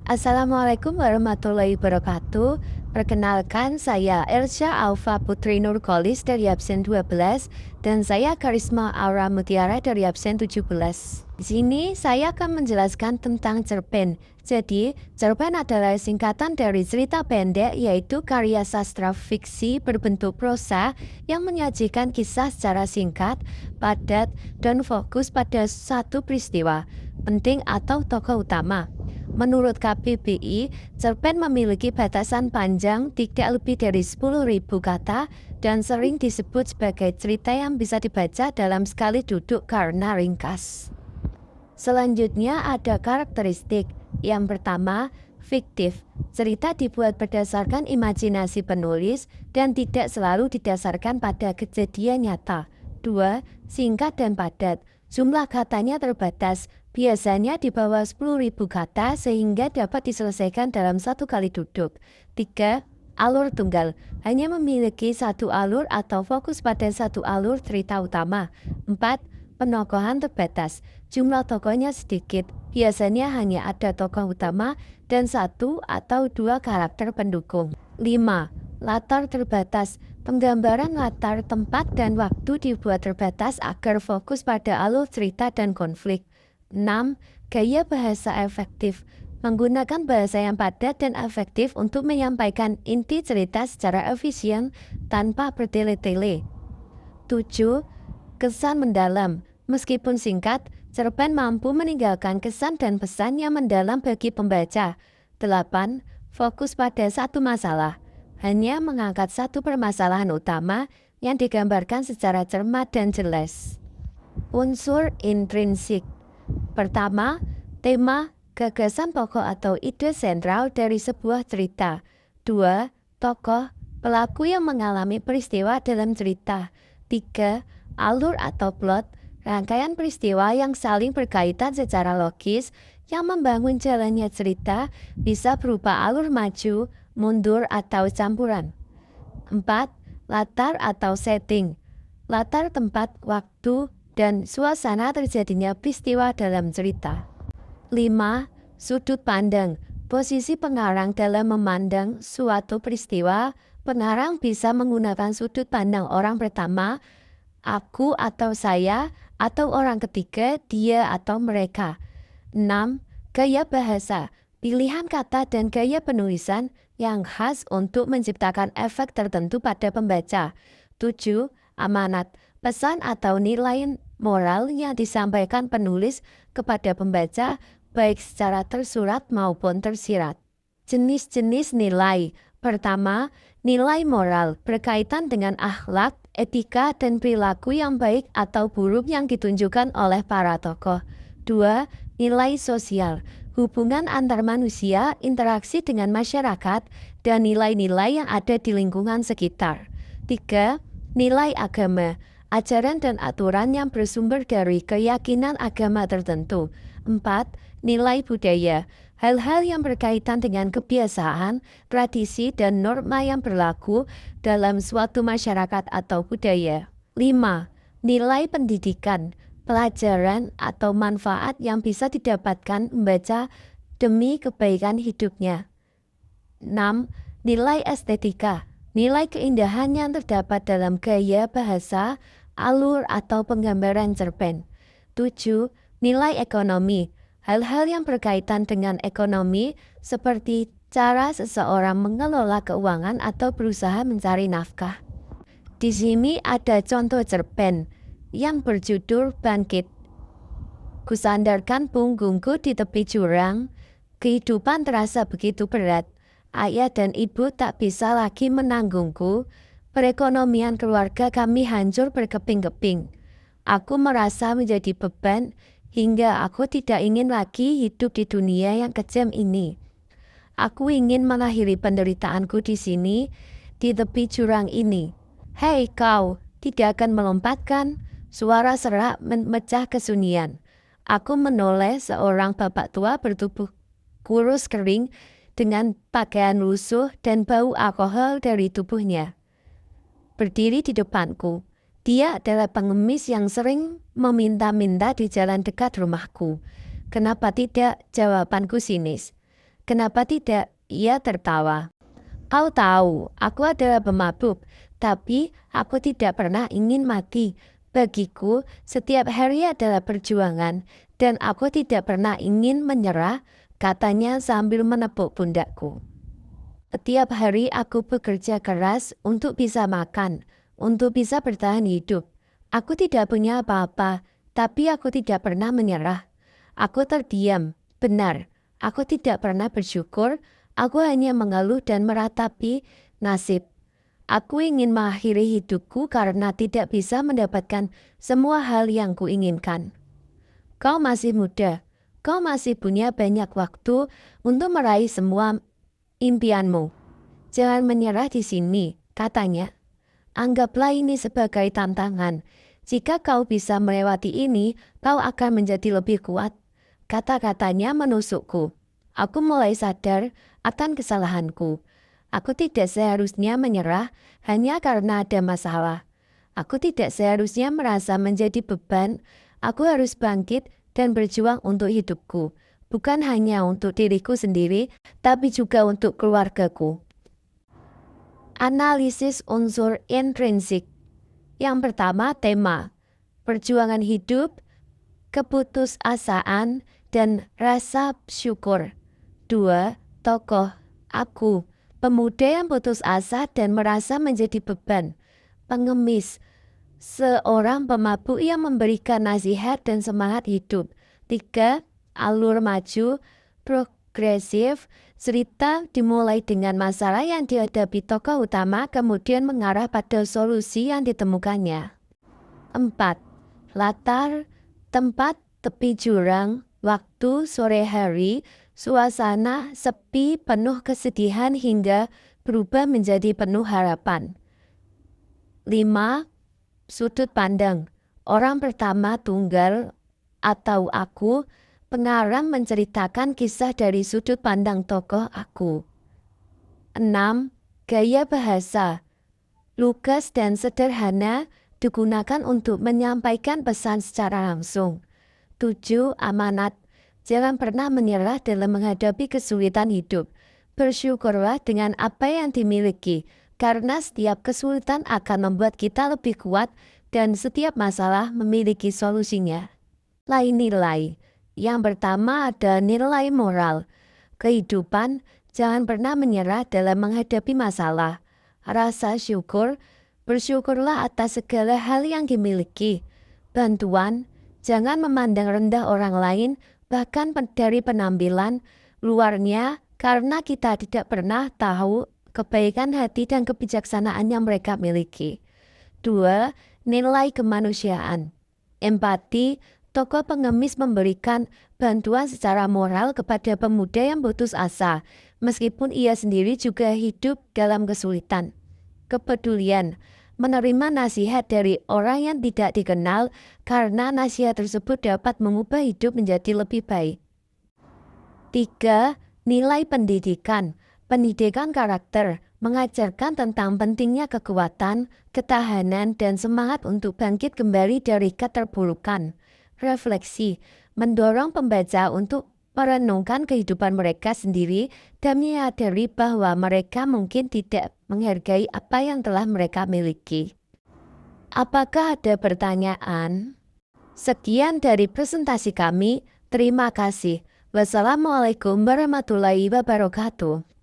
Assalamualaikum warahmatullahi wabarakatuh. Perkenalkan, saya Elsha Alfa Putri Nurkolis dari absen 12 dan saya Karisma Aura Mutiara dari absen 17. Di sini saya akan menjelaskan tentang cerpen. Jadi, cerpen adalah singkatan dari cerita pendek, yaitu karya sastra fiksi berbentuk prosa yang menyajikan kisah secara singkat, padat, dan fokus pada satu peristiwa penting atau tokoh utama. Menurut KBBI, cerpen memiliki batasan panjang tidak lebih dari 10.000 kata dan sering disebut sebagai cerita yang bisa dibaca dalam sekali duduk karena ringkas. Selanjutnya ada karakteristik. Yang pertama, fiktif. Cerita dibuat berdasarkan imajinasi penulis dan tidak selalu didasarkan pada kejadian nyata. 2. Singkat dan padat. Jumlah katanya terbatas, biasanya di bawah 10.000 kata sehingga dapat diselesaikan dalam satu kali duduk. 3. Alur tunggal. Hanya memiliki satu alur atau fokus pada satu alur cerita utama. 4. Penokohan terbatas. Jumlah tokohnya sedikit, biasanya hanya ada tokoh utama dan satu atau dua karakter pendukung. 5. Latar terbatas. Penggambaran latar, tempat, dan waktu dibuat terbatas agar fokus pada alur cerita dan konflik. 6. Gaya bahasa efektif. Menggunakan bahasa yang padat dan efektif untuk menyampaikan inti cerita secara efisien tanpa bertele-tele. 7. Kesan mendalam. Meskipun singkat, cerpen mampu meninggalkan kesan dan pesan yang mendalam bagi pembaca. 8. Fokus pada satu masalah. Hanya mengangkat satu permasalahan utama yang digambarkan secara cermat dan jelas. Unsur intrinsik. Pertama, tema, gagasan pokok atau ide sentral dari sebuah cerita. 2. Tokoh, pelaku yang mengalami peristiwa dalam cerita. 3. Alur atau plot, rangkaian peristiwa yang saling berkaitan secara logis yang membangun jalannya cerita, bisa berupa alur maju, mundur, atau campuran. 4. Latar atau setting. Latar tempat, waktu, dan suasana terjadinya peristiwa dalam cerita. 5. Sudut pandang. Posisi pengarang dalam memandang suatu peristiwa. Pengarang bisa menggunakan sudut pandang orang pertama, aku atau saya, atau orang ketiga, dia atau mereka. 6. Gaya bahasa. Pilihan kata dan gaya penulisan yang khas untuk menciptakan efek tertentu pada pembaca. 7. Amanat. Pesan atau nilai moral yang disampaikan penulis kepada pembaca, baik secara tersurat maupun tersirat. Jenis-jenis nilai. Pertama, nilai moral berkaitan dengan akhlak, etika, dan perilaku yang baik atau buruk yang ditunjukkan oleh para tokoh. 2. Nilai sosial, hubungan antar manusia, interaksi dengan masyarakat, dan nilai-nilai yang ada di lingkungan sekitar. 3. Nilai agama, ajaran dan aturan yang bersumber dari keyakinan agama tertentu. 4. Nilai budaya, hal-hal yang berkaitan dengan kebiasaan, tradisi, dan norma yang berlaku dalam suatu masyarakat atau budaya. 5. Nilai pendidikan, pelajaran atau manfaat yang bisa didapatkan membaca demi kebaikan hidupnya. 6. Nilai estetika, nilai keindahan yang terdapat dalam gaya bahasa, alur, atau penggambaran cerpen. 7. Nilai ekonomi, hal-hal yang berkaitan dengan ekonomi seperti cara seseorang mengelola keuangan atau berusaha mencari nafkah. Di sini ada contoh cerpen yang berjudul Bangkit. Kusandarkan punggungku di tepi jurang, kehidupan terasa begitu berat. Ayah dan ibu tak bisa lagi menanggungku. Perekonomian keluarga kami hancur berkeping-keping. Aku merasa menjadi beban hingga aku tidak ingin lagi hidup di dunia yang kejam ini. Aku ingin mengakhiri penderitaanku di sini, di tepi jurang ini. Hei kau, tidak akan melompatkan? Suara serak memecah kesunyian. Aku menoleh seorang bapak tua bertubuh kurus kering dengan pakaian lusuh dan bau alkohol dari tubuhnya. Berdiri di depanku. Dia adalah pengemis yang sering meminta-minta di jalan dekat rumahku. Kenapa tidak? Jawabanku sinis. Kenapa tidak? Ia tertawa. Kau tahu, aku adalah pemabuk, tapi aku tidak pernah ingin mati. Bagiku, setiap hari adalah perjuangan, dan aku tidak pernah ingin menyerah, katanya sambil menepuk pundakku. Setiap hari aku bekerja keras untuk bisa makan, untuk bisa bertahan hidup. Aku tidak punya apa-apa, tapi aku tidak pernah menyerah. Aku terdiam, benar. Aku tidak pernah bersyukur, aku hanya mengeluh dan meratapi nasib. Aku ingin mengakhiri hidupku karena tidak bisa mendapatkan semua hal yang kuinginkan. Kau masih muda, kau masih punya banyak waktu untuk meraih semua impianmu. Jangan menyerah di sini, katanya. Anggaplah ini sebagai tantangan. Jika kau bisa melewati ini, kau akan menjadi lebih kuat. Kata-katanya menusukku. Aku mulai sadar akan kesalahanku. Aku tidak seharusnya menyerah hanya karena ada masalah. Aku tidak seharusnya merasa menjadi beban. Aku harus bangkit dan berjuang untuk hidupku. Bukan hanya untuk diriku sendiri, tapi juga untuk keluargaku. Analisis unsur intrinsik. Yang pertama, tema perjuangan hidup, keputusasaan, dan rasa syukur. 2. Tokoh aku, pemuda yang putus asa dan merasa menjadi beban. Pengemis, seorang pemabuk yang memberikan nasihat dan semangat hidup. 3. Alur maju, progresif. Cerita dimulai dengan masalah yang dihadapi tokoh utama, kemudian mengarah pada solusi yang ditemukannya. 4. Latar, tempat, tepi jurang, waktu, sore hari, suasana, sepi, penuh kesedihan hingga berubah menjadi penuh harapan. 5. Sudut pandang, orang pertama tunggal atau aku. Pengarang menceritakan kisah dari sudut pandang tokoh aku. 6. Gaya bahasa, lugas dan sederhana, digunakan untuk menyampaikan pesan secara langsung. 7. Amanat, jangan pernah menyerah dalam menghadapi kesulitan hidup. Bersyukurlah dengan apa yang dimiliki, karena setiap kesulitan akan membuat kita lebih kuat dan setiap masalah memiliki solusinya. Nilai. Yang pertama ada nilai moral. Kehidupan, jangan pernah menyerah dalam menghadapi masalah. Rasa syukur, bersyukurlah atas segala hal yang dimiliki. Bantuan, jangan memandang rendah orang lain, bahkan dari penampilan luarnya, karena kita tidak pernah tahu kebaikan hati dan kebijaksanaan yang mereka miliki. 2. Nilai kemanusiaan. Empati, tokoh pengemis memberikan bantuan secara moral kepada pemuda yang putus asa, meskipun ia sendiri juga hidup dalam kesulitan. Kepedulian, menerima nasihat dari orang yang tidak dikenal karena nasihat tersebut dapat mengubah hidup menjadi lebih baik. 3. Nilai pendidikan. Pendidikan karakter mengajarkan tentang pentingnya kekuatan, ketahanan, dan semangat untuk bangkit kembali dari keterpurukan. Refleksi, mendorong pembaca untuk merenungkan kehidupan mereka sendiri dan menyadari bahwa mereka mungkin tidak menghargai apa yang telah mereka miliki. Apakah ada pertanyaan? Sekian dari presentasi kami. Terima kasih. Wassalamualaikum warahmatullahi wabarakatuh.